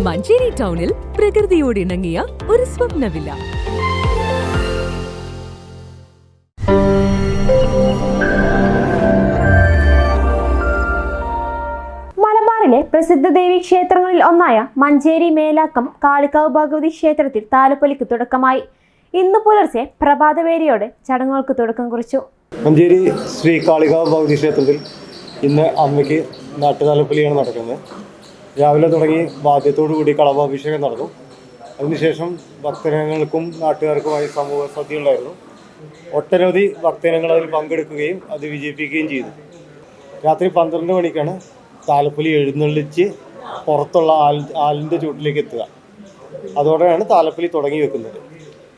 മഞ്ചേരി ടൗണിൽ പ്രകൃതിയോട് ഇണങ്ങിയ ഒരു സ്വപ്ന വില്ല. മലബാറിലെ പ്രസിദ്ധ ദേവീ ക്ഷേത്രങ്ങളിൽ ഒന്നായ മഞ്ചേരി മേലാക്കം കാളികാവ് ഭഗവതി ക്ഷേത്രത്തിൽ താലപ്പൊലിക്ക് തുടക്കമായി. ഇന്ന് പുലർച്ചെ പ്രഭാതവേരിയോടെ ചടങ്ങുകൾക്ക് തുടക്കം കുറിച്ചു. മഞ്ചേരി ശ്രീ കാളികാവ് ഭഗവതി ക്ഷേത്രത്തിൽ ഇന്ന് അമ്മയ്ക്ക് നാട്ടുതാലപ്പൊലിയാണ് നടക്കുന്നത്. രാവിലെ തുടങ്ങി വാദ്യത്തോടുകൂടി കളഭാഭിഷേകം നടന്നു. അതിനുശേഷം ഭക്തജനങ്ങൾക്കും നാട്ടുകാർക്കുമായി സമൂഹ സദ്യ ഉണ്ടായിരുന്നു. ഒട്ടനവധി ഭക്തജനങ്ങൾ അതിൽ പങ്കെടുക്കുകയും അത് വിജയിപ്പിക്കുകയും ചെയ്തു. രാത്രി 12 മണിക്കാണ് താലപ്പൊലി എഴുന്നള്ളിച്ച് പുറത്തുള്ള ആലിൻ്റെ ചൂട്ടിലേക്ക് എത്തുക. അതോടെയാണ് താലപ്പൊലി തുടങ്ങി വെക്കുന്നത്.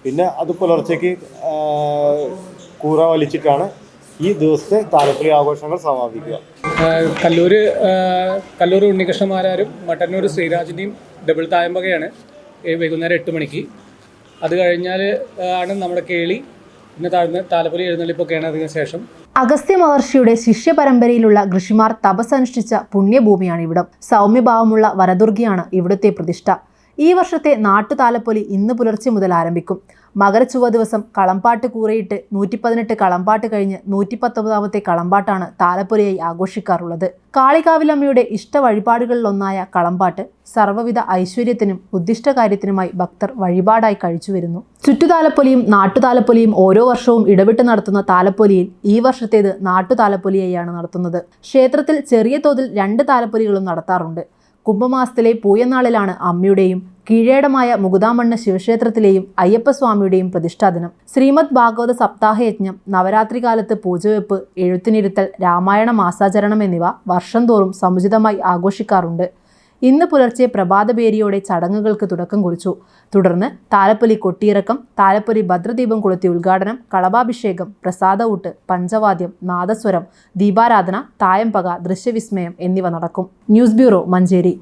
പിന്നെ അത് പുലർച്ചയ്ക്ക് കൂറ വലിച്ചിട്ടാണ് ഈ ദിവസത്തെ താലപ്പൊലി ആഘോഷങ്ങൾ സമാപിക്കുക. കല്ലൂർ ഉണ്ണികൃഷ്ണന്മാരും മട്ടന്നൂർ ശ്രീരാജിൻ്റെയും ഡബിൾ തായമ്പകയാണ് വൈകുന്നേരം 8 മണിക്ക്. അത് കഴിഞ്ഞാൽ ആണ് നമ്മുടെ കേളി, പിന്നെ താലപ്പൊലി എഴുന്നള്ളിപ്പൊക്കെയാണ് അതിന് ശേഷം. അഗസ്ത്യ മഹർഷിയുടെ ശിഷ്യ പരമ്പരയിലുള്ള ഋഷിമാർ തപസ്സനുഷ്ഠിച്ച പുണ്യഭൂമിയാണ് ഇവിടം. സൗമ്യഭാവമുള്ള വരദുർഗിയാണ് ഇവിടുത്തെ പ്രതിഷ്ഠ. ഈ വർഷത്തെ നാട്ടുതാലപ്പൊലി ഇന്ന് പുലർച്ചെ മുതൽ ആരംഭിക്കും. മകരച്ചുവ ദിവസം കളമ്പാട്ട് കൂറയിട്ട് 118 കളമ്പാട്ട് കഴിഞ്ഞ് 119ാമത്തെ കളമ്പാട്ടാണ് താലപ്പൊലിയായി ആഘോഷിക്കാറുള്ളത്. കാളികാവിലമ്മയുടെ ഇഷ്ട വഴിപാടുകളിലൊന്നായ കളമ്പാട്ട് സർവ്വവിധ ഐശ്വര്യത്തിനും ഉദ്ദിഷ്ടകാര്യത്തിനുമായി ഭക്തർ വഴിപാടായി കഴിച്ചു വരുന്നു. ചുറ്റുതാലപ്പൊലിയും നാട്ടുതാലപ്പൊലിയും ഓരോ വർഷവും ഇടവിട്ട് നടത്തുന്ന താലപ്പൊലിയിൽ ഈ വർഷത്തേത് നാട്ടുതാലപ്പൊലിയായാണ് നടത്തുന്നത്. ക്ഷേത്രത്തിൽ ചെറിയ തോതിൽ 2 താലപ്പൊലികളും നടത്താറുണ്ട്. കുംഭമാസത്തിലെ പൂയനാളിലാണ് അമ്മയുടെയും കീഴേടമായ മുകുതാമണ്ണ ശിവക്ഷേത്രത്തിലെയും അയ്യപ്പസ്വാമിയുടെയും പ്രതിഷ്ഠാദിനം. ശ്രീമദ് ഭാഗവത സപ്താഹയജ്ഞം, നവരാത്രി കാലത്ത് പൂജവെപ്പ്, എഴുത്തിനിരുത്തൽ, രാമായണ മാസാചരണം എന്നിവ വർഷം തോറും സമുചിതമായി ആഘോഷിക്കാറുണ്ട്. ഇന്ന് പുലർച്ചെ പ്രഭാതഭേരിയോടെ ചടങ്ങുകൾക്ക് തുടക്കം കുറിച്ചു. തുടർന്ന് താലപ്പൊലി കൊട്ടിയിറക്കം, താലപ്പൊലി ഭദ്രദീപം കൊളുത്തി ഉദ്ഘാടനം, കളഭാഭിഷേകം, പ്രസാദഊട്ട്, പഞ്ചവാദ്യം, നാദസ്വരം, ദീപാരാധന, തായമ്പക, ദൃശ്യവിസ്മയം എന്നിവ നടക്കും. News bureau, Manjeri.